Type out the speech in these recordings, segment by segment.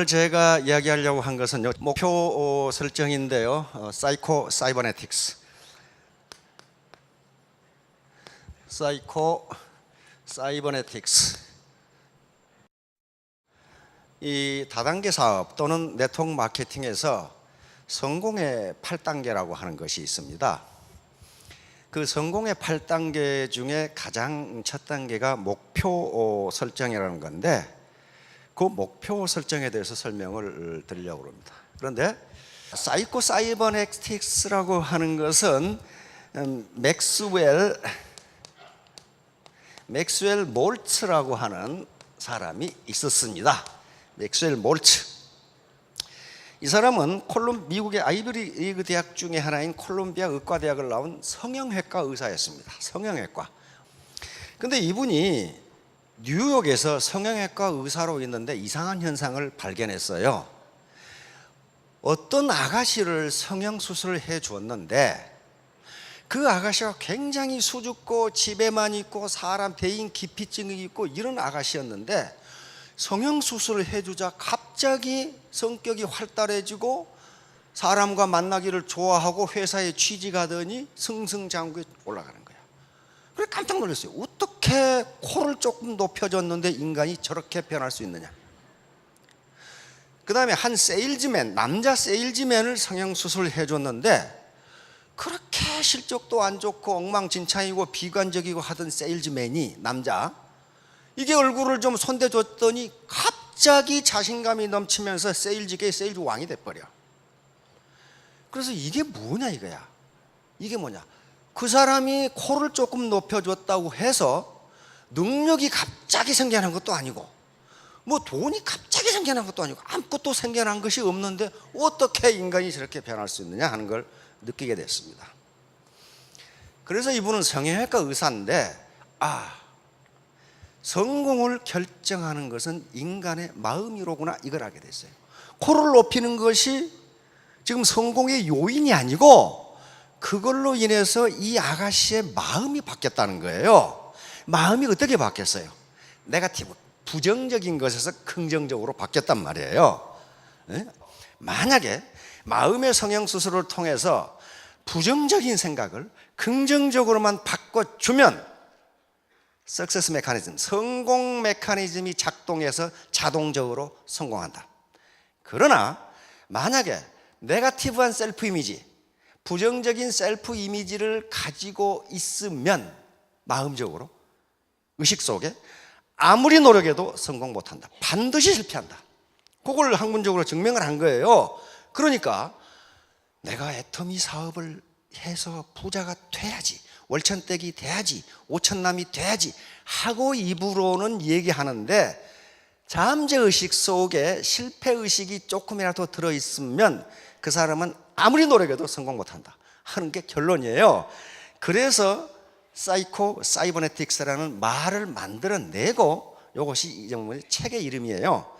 오늘 제가 이야기하려고 한 것은 목표 설정인데요. 사이코 사이버네틱스. 사이코 사이버네틱스. 이 다단계 사업 또는 네트워크 마케팅에서 성공의 8단계라고 하는 것이 있습니다. 그 성공의 8단계 중에 가장 첫 단계가 목표 설정이라는 건데, 그 목표 설정에 대해서 설명을 드리려고 합니다. 그런데 사이코 사이버네틱스라고 하는 것은 맥스웰 몰츠라고 하는 사람이 있었습니다. 맥스웰 몰츠. 이 사람은 미국의 아이비리그 대학 중에 하나인 콜롬비아 의과대학을 나온 성형외과 의사였습니다. 성형외과. 근데 이분이 뉴욕에서 성형외과 의사로 있는데 이상한 현상을 발견했어요. 어떤 아가씨를 성형수술을 해 주었는데 그 아가씨가 굉장히 수줍고 집에만 있고 사람 대인 기피증이 있고 이런 아가씨였는데 성형수술을 해주자 갑자기 성격이 활달해지고 사람과 만나기를 좋아하고 회사에 취직하더니 승승장구에 올라가는 거야. 그래 깜짝 놀랐어요. 어떻게 코를 조금 높여줬는데 인간이 저렇게 변할 수 있느냐. 그 다음에 한 세일즈맨, 남자 세일즈맨을 성형수술을 해줬는데 그렇게 실적도 안 좋고 엉망진창이고 비관적이고 하던 세일즈맨이 남자, 이게 얼굴을 좀 손대줬더니 갑자기 자신감이 넘치면서 세일즈계의 세일즈 왕이 돼버려. 그래서 이게 뭐냐 이거야. 이게 뭐냐. 그 사람이 코를 조금 높여줬다고 해서 능력이 갑자기 생겨난 것도 아니고 뭐 돈이 갑자기 생겨난 것도 아니고 아무것도 생겨난 것이 없는데 어떻게 인간이 저렇게 변할 수 있느냐 하는 걸 느끼게 됐습니다. 그래서 이분은 성형외과 의사인데 성공을 결정하는 것은 인간의 마음이로구나 이걸 알게 됐어요. 코를 높이는 것이 지금 성공의 요인이 아니고 그걸로 인해서 이 아가씨의 마음이 바뀌었다는 거예요. 마음이 어떻게 바뀌었어요? 네거티브, 부정적인 것에서 긍정적으로 바뀌었단 말이에요. 만약에 마음의 성형수술을 통해서 부정적인 생각을 긍정적으로만 바꿔주면 석세스 메커니즘, 성공 메커니즘이 작동해서 자동적으로 성공한다. 그러나 만약에 네거티브한 셀프 이미지, 부정적인 셀프 이미지를 가지고 있으면 마음적으로 의식 속에 아무리 노력해도 성공 못한다. 반드시 실패한다. 그걸 학문적으로 증명을 한 거예요. 그러니까 내가 애터미 사업을 해서 부자가 돼야지, 월천댁이 돼야지, 오천남이 돼야지 하고 입으로는 얘기하는데 잠재의식 속에 실패의식이 조금이라도 들어있으면 그 사람은 아무리 노력해도 성공 못한다 하는 게 결론이에요. 그래서 사이코 사이버네틱스라는 말을 만들어내고 이것이 이 책의 이름이에요.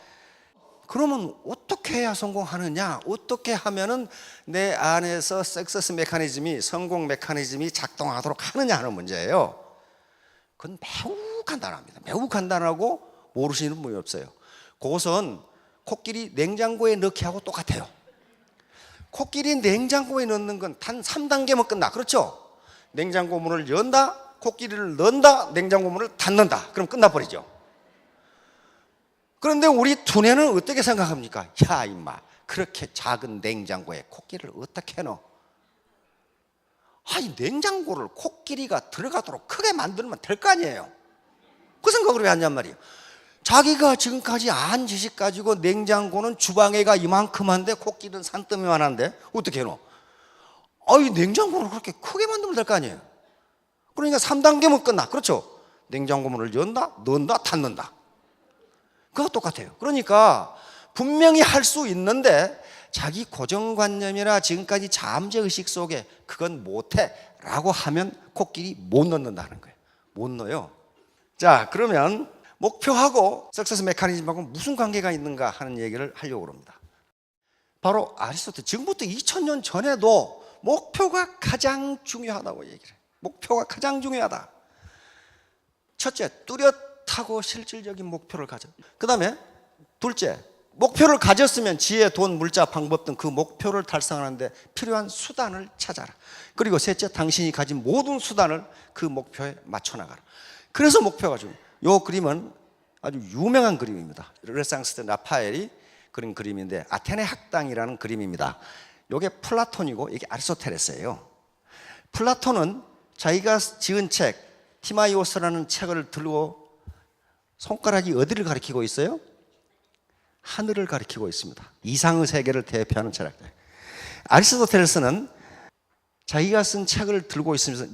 그러면 어떻게 해야 성공하느냐? 어떻게 하면은 내 안에서 석세스 메커니즘이, 성공 메커니즘이 작동하도록 하느냐 하는 문제예요. 그건 매우 간단합니다. 매우 간단하고 모르시는 분이 없어요. 그것은 코끼리 냉장고에 넣기 하고 똑같아요. 코끼리 냉장고에 넣는 건 단 3단계면 끝나. 그렇죠? 냉장고 문을 연다, 코끼리를 넣는다, 냉장고 문을 닫는다. 그럼 끝나버리죠. 그런데 우리 두뇌는 어떻게 생각합니까? 야 임마, 그렇게 작은 냉장고에 코끼리를 어떻게 넣어? 이 냉장고를 코끼리가 들어가도록 크게 만들면 될 거 아니에요. 그 생각을 왜 하냔 말이에요. 자기가 지금까지 안 지식 가지고 냉장고는 주방에가 이만큼한데 코끼리는 산더미만 한데 어떻게 해놓어? 이 냉장고를 그렇게 크게 만들면 될 거 아니에요. 그러니까 3단계면 끝나. 그렇죠? 냉장고 문을 연다, 넣는다, 닫는다. 그거 똑같아요. 그러니까 분명히 할 수 있는데 자기 고정관념이나 지금까지 잠재의식 속에 그건 못해 라고 하면 코끼리 못 넣는다는 거예요. 못 넣어요. 자, 그러면 목표하고 석세스 메커니즘하고 무슨 관계가 있는가 하는 얘기를 하려고 합니다. 바로 아리스토텔, 지금부터 2000년 전에도 목표가 가장 중요하다고 얘기를 해요. 목표가 가장 중요하다. 첫째, 뚜렷하고 실질적인 목표를 가져. 그 다음에 둘째, 목표를 가졌으면 지혜, 돈, 물자, 방법 등 그 목표를 달성하는데 필요한 수단을 찾아라. 그리고 셋째, 당신이 가진 모든 수단을 그 목표에 맞춰 나가라. 그래서 목표가 좀, 요 그림은 아주 유명한 그림입니다. 르네상스 때 라파엘이 그린 그림인데 아테네 학당이라는 그림입니다. 요게 플라톤이고 이게 아리스토텔레스예요. 플라톤은 자기가 지은 책 티마이오스라는 책을 들고 손가락이 어디를 가리키고 있어요? 하늘을 가리키고 있습니다. 이상의 세계를 대표하는 철학자. 아리스토텔레스는 자기가 쓴 책을 들고 있으면서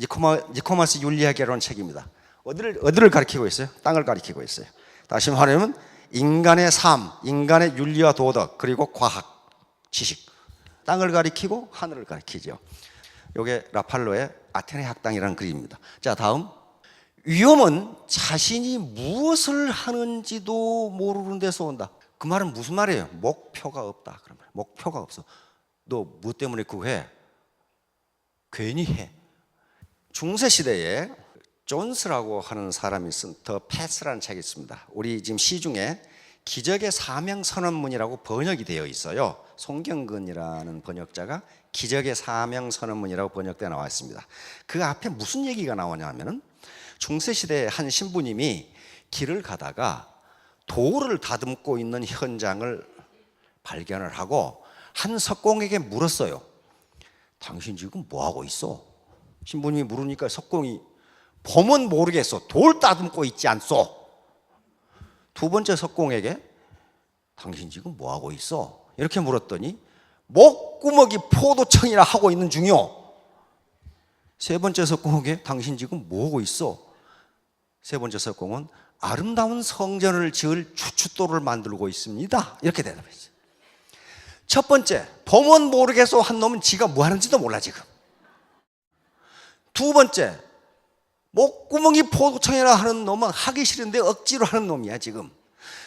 니코마스 윤리학이라는 책입니다. 어디를 가리키고 있어요? 땅을 가리키고 있어요. 다시 말하면 인간의 삶, 인간의 윤리와 도덕, 그리고 과학, 지식. 땅을 가리키고 하늘을 가리키죠. 이게 라팔로의 아테네 학당이라는 그림입니다. 자, 다음. 위험은 자신이 무엇을 하는지도 모르는 데서 온다. 그 말은 무슨 말이에요? 목표가 없다. 그런 말. 목표가 없어. 너 뭐 때문에 그거 해? 괜히 해. 중세 시대에 존스라고 하는 사람이 쓴 더 패스라는 책이 있습니다. 우리 지금 시중에 기적의 사명 선언문이라고 번역이 되어 있어요. 송경근이라는 번역자가 기적의 사명 선언문이라고 번역되어 나와 있습니다. 그 앞에 무슨 얘기가 나오냐면은 중세 시대에 한 신부님이 길을 가다가 돌을 다듬고 있는 현장을 발견을 하고 한 석공에게 물었어요. 당신 지금 뭐 하고 있어? 신부님이 물으니까 석공이 보면 모르겠어. 돌 다듬고 있지 않소? 두 번째 석공에게 당신 지금 뭐 하고 있어? 이렇게 물었더니 목구멍이 포도청이나 하고 있는 중이요. 세 번째 석공에게 당신 지금 뭐 하고 있어? 세 번째 석공은 아름다운 성전을 지을 추춧돌을 만들고 있습니다. 이렇게 대답했어요. 첫 번째, 보면 모르겠어 한 놈은 지가 뭐 하는지도 몰라 지금. 두 번째, 목구멍이 포도청이라 하는 놈은 하기 싫은데 억지로 하는 놈이야 지금.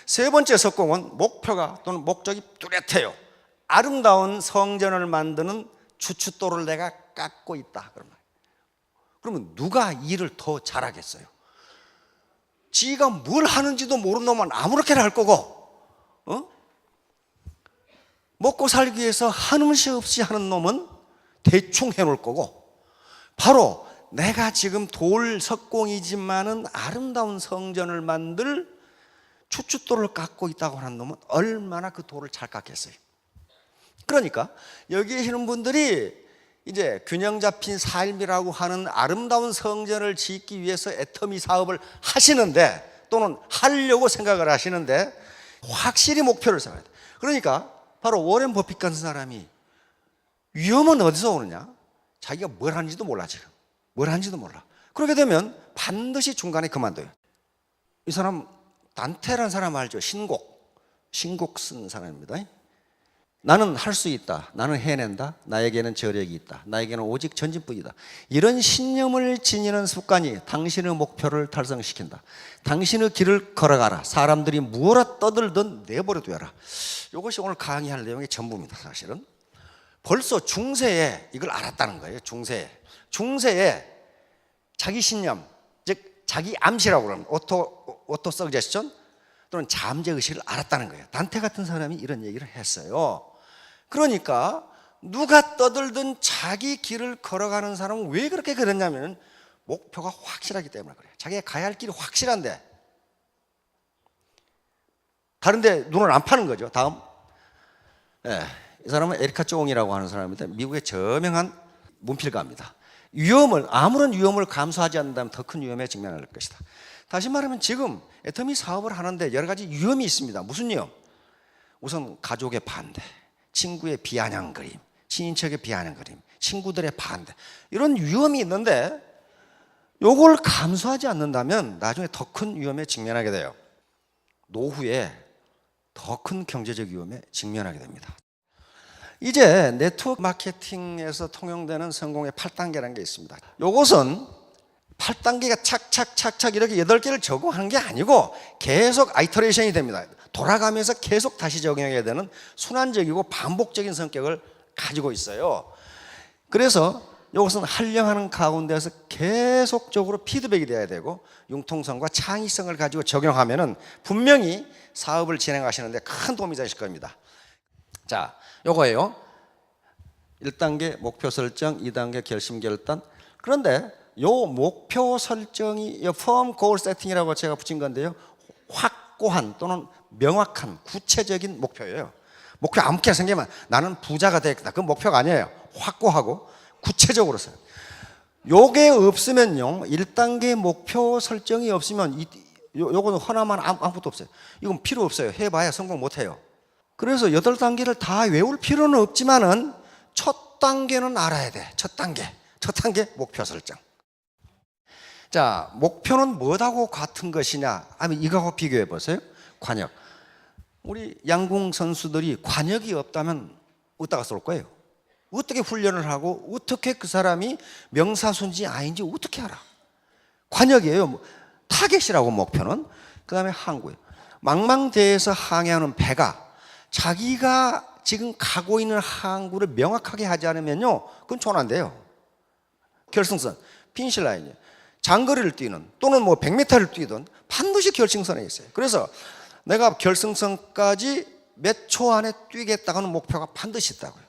세 번째 석공은 목표가 또는 목적이 뚜렷해요. 아름다운 성전을 만드는 추춧돌을 내가 깎고 있다. 그러면 누가 일을 더 잘하겠어요? 지가 뭘 하는지도 모르는 놈은 아무렇게나 할 거고, 먹고 살기 위해서 한음식 없이 하는 놈은 대충 해놓을 거고, 바로 내가 지금 돌 석공이지만은 아름다운 성전을 만들 추춧돌을 깎고 있다고 하는 놈은 얼마나 그 돌을 잘 깎겠어요. 그러니까 여기 계시는 분들이 이제 균형 잡힌 삶이라고 하는 아름다운 성전을 짓기 위해서 애터미 사업을 하시는데, 또는 하려고 생각을 하시는데 확실히 목표를 세워야 돼. 그러니까 바로 워렌 버핏 같은 사람이 위험은 어디서 오느냐? 자기가 뭘 하는지도 몰라 지금. 뭘 하는지도 몰라. 그렇게 되면 반드시 중간에 그만둬요. 이 사람 단테라는 사람 알죠? 신곡 쓴 사람입니다. 나는 할 수 있다. 나는 해낸다. 나에게는 저력이 있다. 나에게는 오직 전진뿐이다. 이런 신념을 지니는 습관이 당신의 목표를 달성시킨다. 당신의 길을 걸어가라. 사람들이 무엇라 떠들든 내버려둬라. 이것이 오늘 강의할 내용의 전부입니다. 사실은 벌써 중세에 이걸 알았다는 거예요. 중세에 자기 신념, 즉 자기 암시라고 그러는 오토 서제스션 또는 잠재의식을 알았다는 거예요. 단테 같은 사람이 이런 얘기를 했어요. 그러니까 누가 떠들든 자기 길을 걸어가는 사람은 왜 그렇게 그랬냐면 목표가 확실하기 때문에 그래요. 자기가 가야 할 길이 확실한데 다른 데 눈을 안 파는 거죠. 다음. 이 사람은 에리카 쫑이라고 하는 사람입니다. 미국의 저명한 문필가입니다. 아무런 위험을 감수하지 않는다면 더 큰 위험에 직면할 것이다. 다시 말하면 지금 애터미 사업을 하는데 여러 가지 위험이 있습니다. 무슨 위험? 우선 가족의 반대, 친구의 비아냥 그림, 친인척의 비아냥 그림, 친구들의 반대, 이런 위험이 있는데 이걸 감수하지 않는다면 나중에 더 큰 위험에 직면하게 돼요. 노후에 더 큰 경제적 위험에 직면하게 됩니다. 이제 네트워크 마케팅에서 통용되는 성공의 8단계라는 게 있습니다. 이것은 8단계가 착착착착 이렇게 8개를 적용하는 게 아니고 계속 아이터레이션이 됩니다. 돌아가면서 계속 다시 적용해야 되는 순환적이고 반복적인 성격을 가지고 있어요. 그래서 이것은 활용하는 가운데서 계속적으로 피드백이 돼야 되고 융통성과 창의성을 가지고 적용하면은 분명히 사업을 진행하시는데 큰 도움이 되실 겁니다. 자, 요거예요. 1단계 목표 설정, 2단계 결심 결단. 그런데 요 목표 설정이 firm goal setting이라고 제가 붙인 건데요. 확고한 또는 명확한 구체적인 목표예요. 목표 아무렇게나 생기면 나는 부자가 되겠다. 그건 목표가 아니에요. 확고하고 구체적으로 써요. 요게 없으면요, 1단계 목표 설정이 없으면 요거는 허나만 아무것도 없어요. 이건 필요 없어요. 해봐야 성공 못해요. 그래서 8단계를 다 외울 필요는 없지만은 첫 단계는 알아야 돼. 첫 단계 목표 설정. 자, 목표는 뭐하고 같은 것이냐 하면 이거하고 비교해 보세요. 관역. 우리 양궁 선수들이 관역이 없다면 어디다가 쏠 거예요? 어떻게 훈련을 하고 어떻게 그 사람이 명사순지 아닌지 어떻게 알아? 관역이에요. 타겟이라고 목표는. 그 다음에 항구예요. 망망대해에서 항해하는 배가 자기가 지금 가고 있는 항구를 명확하게 하지 않으면요, 그건 조난돼요. 결승선, 피니시 라인이에요. 장거리를 뛰는 또는 뭐 100m를 뛰든 반드시 결승선에 있어요. 그래서 내가 결승선까지 몇 초 안에 뛰겠다는 목표가 반드시 있다고요.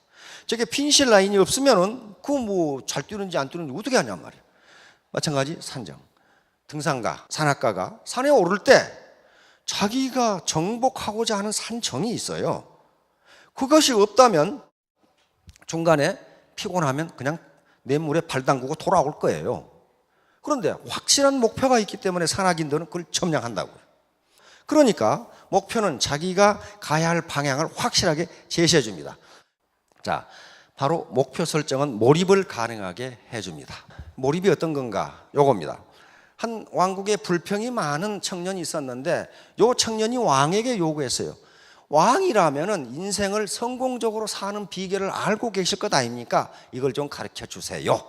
저게 피니시 라인이 없으면은 그 뭐 잘 뛰는지 안 뛰는지 어떻게 하냔 말이에요. 마찬가지 산정. 등산가, 산악가가 산에 오를 때 자기가 정복하고자 하는 산정이 있어요. 그것이 없다면 중간에 피곤하면 그냥 냇물에 발 담그고 돌아올 거예요. 그런데 확실한 목표가 있기 때문에 산악인들은 그걸 점령한다고요. 그러니까 목표는 자기가 가야 할 방향을 확실하게 제시해 줍니다. 자, 바로 목표 설정은 몰입을 가능하게 해줍니다. 몰입이 어떤 건가? 요겁니다. 한 왕국에 불평이 많은 청년이 있었는데 요 청년이 왕에게 요구했어요. 왕이라면은 인생을 성공적으로 사는 비결을 알고 계실 것 아닙니까? 이걸 좀 가르쳐 주세요.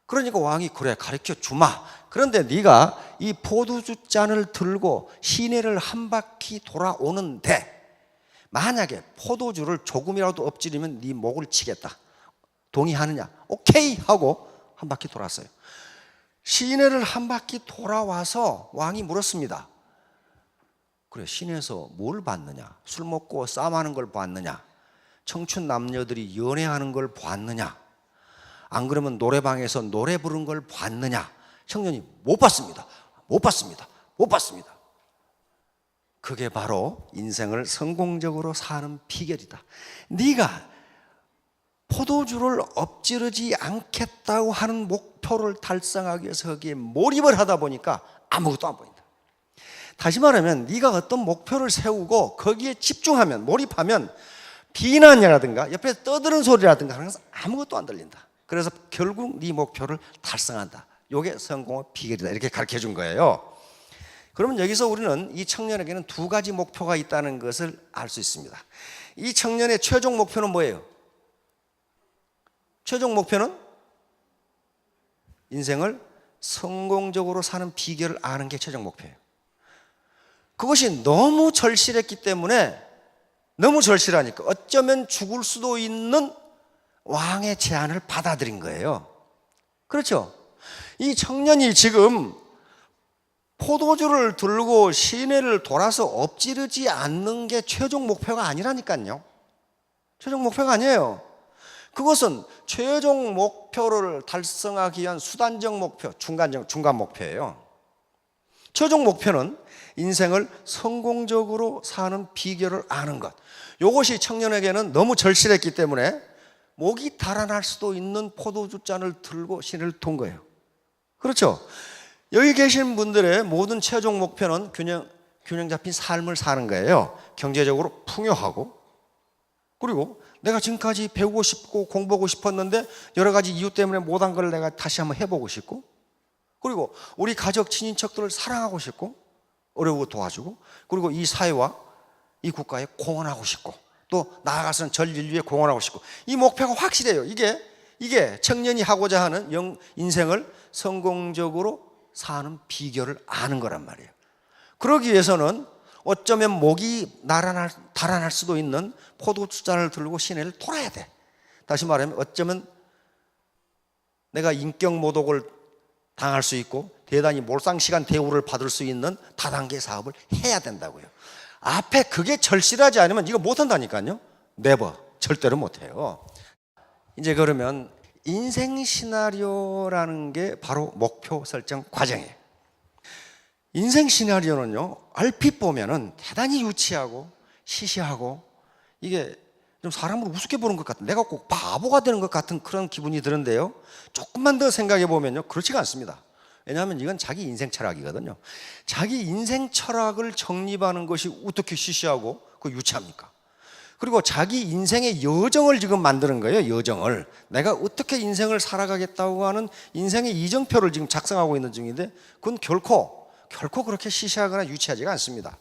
그러니까 왕이 그래 가르쳐 주마. 그런데 네가 이 포도주 잔을 들고 시내를 한 바퀴 돌아오는데 만약에 포도주를 조금이라도 엎지르면 네 목을 치겠다. 동의하느냐? 오케이 하고 한 바퀴 돌았어요. 시내를 한 바퀴 돌아와서 왕이 물었습니다. 그래, 시내에서 뭘 봤느냐? 술 먹고 싸움하는 걸 봤느냐? 청춘 남녀들이 연애하는 걸 봤느냐? 안 그러면 노래방에서 노래 부른 걸 봤느냐? 청년이 못 봤습니다. 못 봤습니다. 못 봤습니다. 그게 바로 인생을 성공적으로 사는 비결이다. 네가 포도주를 엎지르지 않겠다고 하는 목표를 달성하기 위해서 거기에 몰입을 하다 보니까 아무것도 안 보인다. 다시 말하면 네가 어떤 목표를 세우고 거기에 집중하면, 몰입하면 비난이라든가 옆에서 떠드는 소리라든가 하는 것은 아무것도 안 들린다. 그래서 결국 네 목표를 달성한다. 이게 성공의 비결이다. 이렇게 가르쳐 준 거예요. 그러면 여기서 우리는 이 청년에게는 두 가지 목표가 있다는 것을 알 수 있습니다. 이 청년의 최종 목표는 뭐예요? 최종 목표는 인생을 성공적으로 사는 비결을 아는 게 최종 목표예요. 그것이 너무 절실했기 때문에, 너무 절실하니까 어쩌면 죽을 수도 있는 왕의 제안을 받아들인 거예요. 그렇죠? 이 청년이 지금 포도주를 들고 시내를 돌아서 엎지르지 않는 게 최종 목표가 아니라니까요. 최종 목표가 아니에요. 그것은 최종 목표를 달성하기 위한 수단적 목표, 중간 목표예요. 최종 목표는 인생을 성공적으로 사는 비결을 아는 것. 이것이 청년에게는 너무 절실했기 때문에 목이 달아날 수도 있는 포도주 잔을 들고 시내를 돈 거예요. 그렇죠? 여기 계신 분들의 모든 최종 목표는 균형 잡힌 삶을 사는 거예요. 경제적으로 풍요하고, 그리고 내가 지금까지 배우고 싶고 공부하고 싶었는데 여러 가지 이유 때문에 못한 걸 내가 다시 한번 해보고 싶고, 그리고 우리 가족 친인척들을 사랑하고 싶고 어려우고 도와주고, 그리고 이 사회와 이 국가에 공헌하고 싶고, 또 나아가서는 전 인류에 공헌하고 싶고, 이 목표가 확실해요. 이게 청년이 하고자 하는 인생을 성공적으로 사는 비결을 아는 거란 말이에요. 그러기 위해서는 어쩌면 목이 달아날 수도 있는 포도주 잔을 들고 시내를 돌아야 돼. 다시 말하면 어쩌면 내가 인격 모독을 당할 수 있고 대단히 몰상시간 대우를 받을 수 있는 다단계 사업을 해야 된다고요. 앞에 그게 절실하지 않으면 이거 못한다니까요. 네버, 절대로 못해요. 이제 그러면 인생 시나리오라는 게 바로 목표 설정 과정이에요. 인생 시나리오는요, 얼핏 보면은 대단히 유치하고 시시하고 이게 좀 사람을 우습게 보는 것 같은, 내가 꼭 바보가 되는 것 같은 그런 기분이 드는데요, 조금만 더 생각해 보면요, 그렇지가 않습니다. 왜냐하면 이건 자기 인생 철학이거든요. 자기 인생 철학을 정립하는 것이 어떻게 시시하고 그 유치합니까? 그리고 자기 인생의 여정을 지금 만드는 거예요. 여정을, 내가 어떻게 인생을 살아가겠다고 하는 인생의 이정표를 지금 작성하고 있는 중인데, 그건 결코 그렇게 시시하거나 유치하지가 않습니다.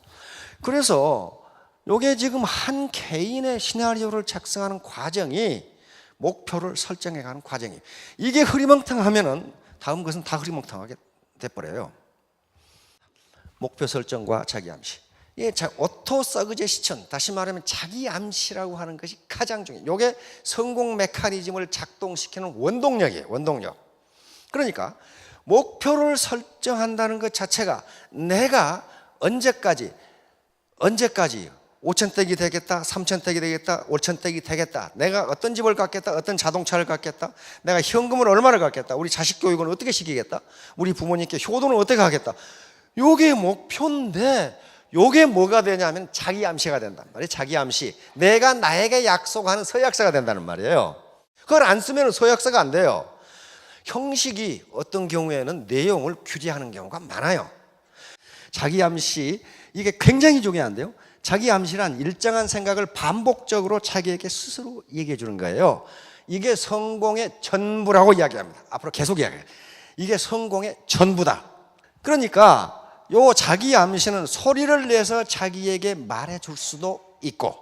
그래서 이게 지금 한 개인의 시나리오를 작성하는 과정이 목표를 설정해가는 과정이에요. 이게 흐리멍텅하면은 다음 것은 다 흐리멍텅하게 돼버려요. 목표 설정과 자기 암시. 이게 오토 서그제스천, 다시 말하면 자기 암시라고 하는 것이 가장 중요해요. 이게 성공 메커니즘을 작동시키는 원동력이에요. 원동력. 그러니까 목표를 설정한다는 것 자체가 내가 언제까지 5,000댁이 되겠다, 3,000댁이 되겠다, 5,000댁이 되겠다, 내가 어떤 집을 갖겠다, 어떤 자동차를 갖겠다, 내가 현금을 얼마를 갖겠다, 우리 자식 교육은 어떻게 시키겠다, 우리 부모님께 효도는 어떻게 하겠다, 요게 목표인데 요게 뭐가 되냐면 자기 암시가 된단 말이에요. 자기 암시. 내가 나에게 약속하는 서약서가 된다는 말이에요. 그걸 안 쓰면 서약서가 안 돼요. 형식이 어떤 경우에는 내용을 규제하는 경우가 많아요. 자기 암시, 이게 굉장히 중요한데요, 자기 암시란 일정한 생각을 반복적으로 자기에게 스스로 얘기해 주는 거예요. 이게 성공의 전부라고 이야기합니다. 앞으로 계속 이야기해요. 이게 성공의 전부다. 그러니까 요 자기 암시는 소리를 내서 자기에게 말해 줄 수도 있고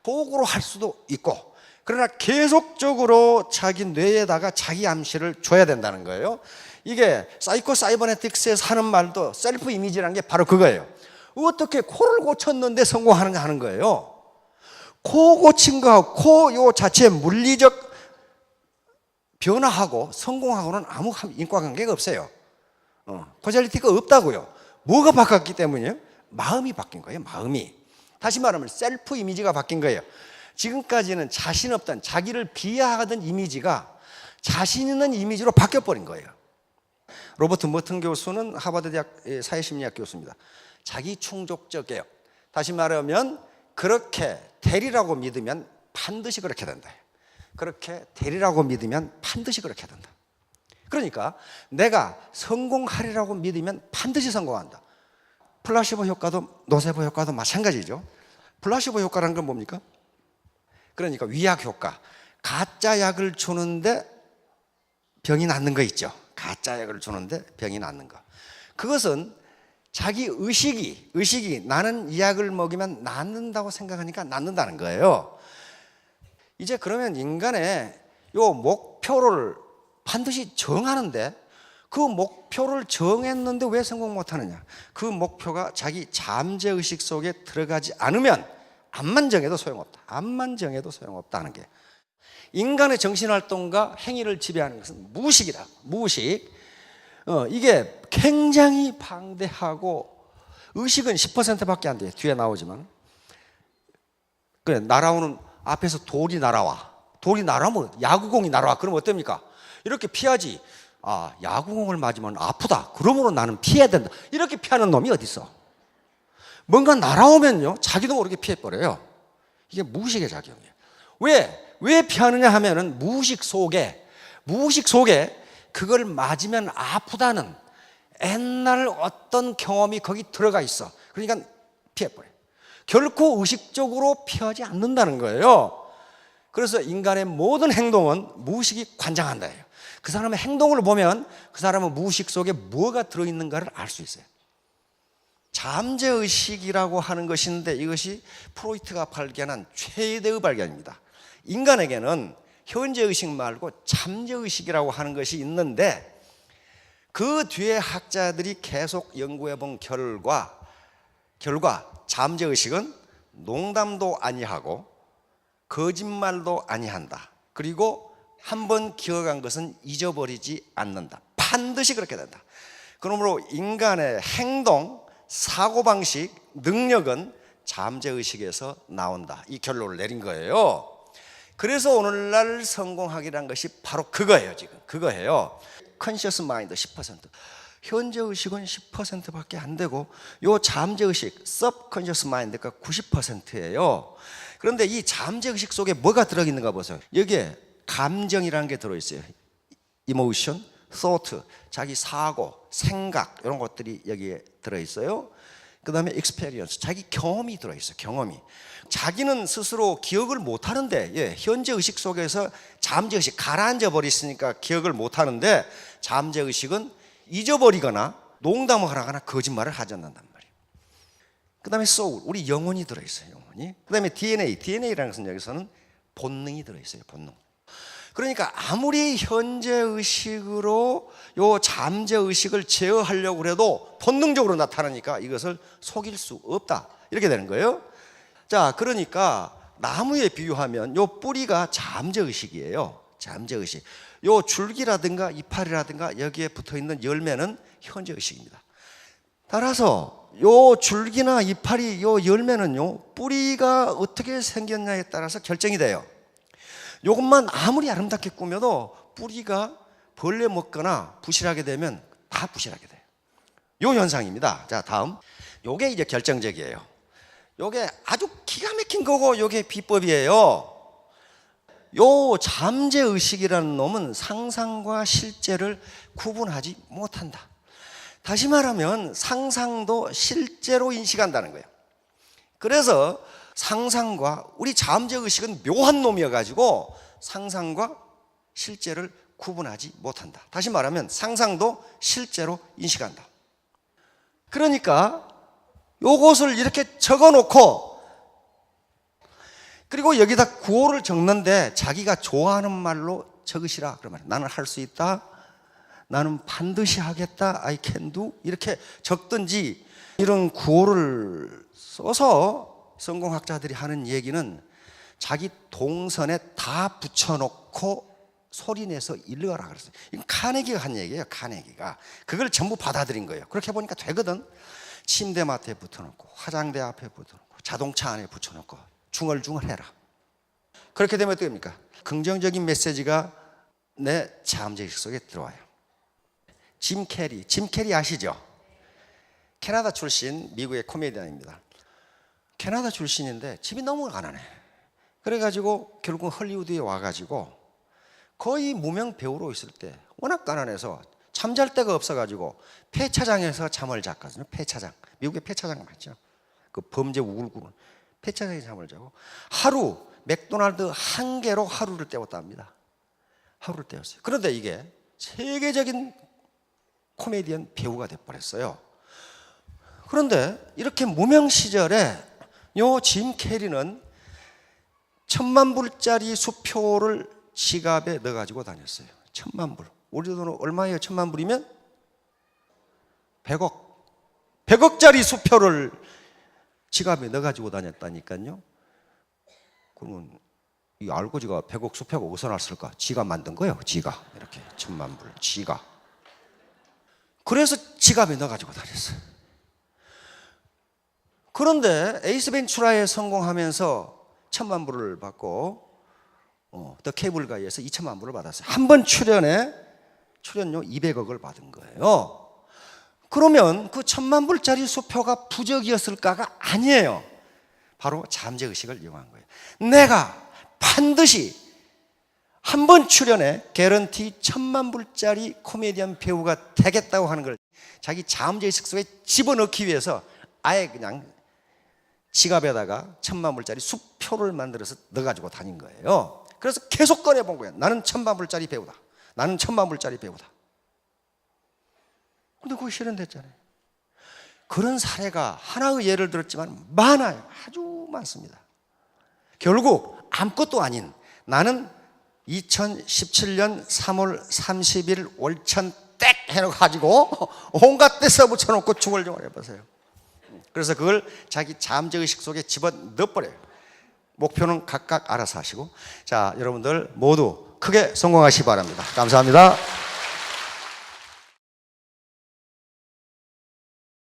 속으로 할 수도 있고, 그러나 계속적으로 자기 뇌에다가 자기 암시를 줘야 된다는 거예요. 이게 사이코 사이버네틱스에서 하는 말도 셀프 이미지라는 게 바로 그거예요. 어떻게 코를 고쳤는데 성공하는가 하는 거예요. 코 고친 거하고 코 요 자체의 물리적 변화하고 성공하고는 아무 인과관계가 없어요. 코잘리티가 없다고요. 뭐가 바뀌었기 때문이에요? 마음이 바뀐 거예요. 마음이. 다시 말하면 셀프 이미지가 바뀐 거예요. 지금까지는 자신 없던, 자기를 비하하던 이미지가 자신 있는 이미지로 바뀌어버린 거예요. 로버트 머튼 교수는 하버드 대학 사회심리학 교수입니다. 자기 충족적 개혁. 다시 말하면 그렇게 되리라고 믿으면 반드시 그렇게 된다. 그렇게 되리라고 믿으면 반드시 그렇게 된다. 그러니까 내가 성공하리라고 믿으면 반드시 성공한다. 플라시보 효과도 노세보 효과도 마찬가지죠. 플라시보 효과라는 건 뭡니까? 그러니까 위약 효과. 가짜 약을 주는데 병이 낫는 거 있죠. 가짜 약을 주는데 병이 낫는 거. 그것은 자기 의식이 나는 이 약을 먹이면 낫는다고 생각하니까 낫는다는 거예요. 이제 그러면 인간의 요 목표를 반드시 정하는데, 그 목표를 정했는데 왜 성공 못하느냐? 그 목표가 자기 잠재의식 속에 들어가지 않으면 암만 정해도 소용없다. 암만 정해도 소용없다는 게, 인간의 정신활동과 행위를 지배하는 것은 무의식이다. 무의식. 이게 굉장히 방대하고, 의식은 10%밖에 안 돼요. 뒤에 나오지만. 그래, 날아오는, 앞에서 돌이 날아와. 돌이 날아오면, 야구공이 날아와. 그럼 어떻습니까? 이렇게 피하지. 아, 야구공을 맞으면 아프다. 그러므로 나는 피해야 된다. 이렇게 피하는 놈이 어디 있어? 뭔가 날아오면요, 자기도 모르게 피해버려요. 이게 무의식의 작용이에요. 왜 피하느냐 하면은 무의식 속에 그걸 맞으면 아프다는 옛날 어떤 경험이 거기 들어가 있어. 그러니까 피해버려요. 결코 의식적으로 피하지 않는다는 거예요. 그래서 인간의 모든 행동은 무의식이 관장한다 해요. 그 사람의 행동을 보면 그 사람은 무의식 속에 뭐가 들어있는가를 알 수 있어요. 잠재의식이라고 하는 것인데, 이것이 프로이트가 발견한 최대의 발견입니다. 인간에게는 현재의식 말고 잠재의식이라고 하는 것이 있는데, 그 뒤에 학자들이 계속 연구해 본 결과 잠재의식은 농담도 아니하고 거짓말도 아니한다. 그리고 한번 기억한 것은 잊어버리지 않는다. 반드시 그렇게 된다. 그러므로 인간의 행동, 사고방식, 능력은 잠재의식에서 나온다. 이 결론을 내린 거예요. 그래서 오늘날 성공학이라는 것이 바로 그거예요. 지금 그거예요. 컨셔스 마인드 10%, 현재의식은 10%밖에 안 되고 요 잠재의식, subconscious mind가 90%예요. 그런데 이 잠재의식 속에 뭐가 들어있는가 보세요. 여기에 감정이라는 게 들어있어요. emotion, thought, 자기 사고, 생각 이런 것들이 여기에 들어있어요. 그 다음에 experience, 자기 경험이 들어있어요. 경험이. 자기는 스스로 기억을 못하는데 현재의식 속에서 잠재의식 가라앉아 버렸으니까 기억을 못하는데 잠재의식은 잊어버리거나 농담을 하거나 거짓말을 하지 않는단 말이에요. 그 다음에 soul, 우리 영혼이 들어있어요. 영혼이. 그 다음에 DNA라는 것은 여기서는 본능이 들어있어요. 본능. 그러니까 아무리 현재의식으로 요 잠재의식을 제어하려고 해도 본능적으로 나타나니까 이것을 속일 수 없다. 이렇게 되는 거예요. 자, 그러니까 나무에 비유하면 요 뿌리가 잠재의식이에요. 잠재의식. 요 줄기라든가 이파리라든가 여기에 붙어있는 열매는 현재의식입니다. 따라서 요 줄기나 이파리, 요 열매는요 뿌리가 어떻게 생겼냐에 따라서 결정이 돼요. 요것만 아무리 아름답게 꾸며도 뿌리가 벌레 먹거나 부실하게 되면 다 부실하게 돼요. 요 현상입니다. 자, 다음. 요게 이제 결정적이에요. 요게 아주 기가 막힌 거고 요게 비법이에요. 요 잠재의식이라는 놈은 상상과 실제를 구분하지 못한다. 다시 말하면 상상도 실제로 인식한다는 거예요. 그래서 상상과 우리 잠재의식은 묘한 놈이어가지고 상상과 실제를 구분하지 못한다. 다시 말하면 상상도 실제로 인식한다. 그러니까 요것을 이렇게 적어놓고 그리고 여기다 구호를 적는데 자기가 좋아하는 말로 적으시라. 그러면 나는 할 수 있다. 나는 반드시 하겠다. I can do. 이렇게 적든지 이런 구호를 써서 성공학자들이 하는 얘기는 자기 동선에 다 붙여놓고 소리내서 읽어라 그랬어요. 이건 카네기가 한 얘기예요. 카네기가. 그걸 전부 받아들인 거예요. 그렇게 보니까 되거든. 침대 맡에 붙여놓고 화장대 앞에 붙여놓고 자동차 안에 붙여놓고 중얼중얼해라. 그렇게 되면 어떻게 됩니까? 긍정적인 메시지가 내 잠재의식 속에 들어와요. 짐 캐리 아시죠? 캐나다 출신 미국의 코미디언입니다. 캐나다 출신인데 집이 너무 가난해. 그래가지고 결국 헐리우드에 와가지고 거의 무명 배우로 있을 때 워낙 가난해서 잠잘 데가 없어가지고 폐차장에서 잠을 잤거든요. 폐차장. 미국에 폐차장 맞죠? 그 범죄 우글우글 폐차장에 잠을 자고 하루 맥도날드 한 개로 하루를 때웠다 합니다. 하루를 때웠어요. 그런데 이게 세계적인 코미디언 배우가 돼버렸어요. 그런데 이렇게 무명 시절에 요 짐 캐리는 10,000불짜리 수표를 지갑에 넣어가지고 다녔어요. 10,000불. 우리 돈으로 얼마예요? 10,000불이면 100억. 100억짜리 수표를 지갑에 넣어가지고 다녔다니까요. 그러면 이 알고지가 100억 수표가 어디서 났을까? 지가 만든 거예요. 지가. 이렇게 10,000불. 지가. 그래서 지갑에 넣어가지고 다녔어요. 그런데 에이스 벤츄라에 성공하면서 1,000,000불을 받고 더 케이블 가이에서 2,000,000불을 받았어요. 한 번 출연료 200억을 받은 거예요. 그러면 그 1,000,000불짜리 수표가 부적이었을까가 아니에요. 바로 잠재의식을 이용한 거예요. 내가 반드시 한 번 출연에 개런티 1,000,000불짜리 코미디언 배우가 되겠다고 하는 걸 자기 잠재의식 속에 집어넣기 위해서 아예 그냥 지갑에다가 1,000,000불짜리 수표를 만들어서 넣어가지고 다닌 거예요. 그래서 계속 꺼내본 거예요. 나는 1,000,000불짜리 배우다. 나는 1,000,000불짜리 배우다. 근데 그거 실현됐잖아요. 그런 사례가 하나의 예를 들었지만 많아요. 아주 많습니다. 결국 아무것도 아닌 나는 2017년 3월 30일 월천 땡 해가지고 온갖 데 써붙여놓고 중얼중얼 해보세요. 그래서 그걸 자기 잠재의식 속에 집어넣어버려요. 목표는 각각 알아서 하시고. 자, 여러분들 모두 크게 성공하시기 바랍니다. 감사합니다.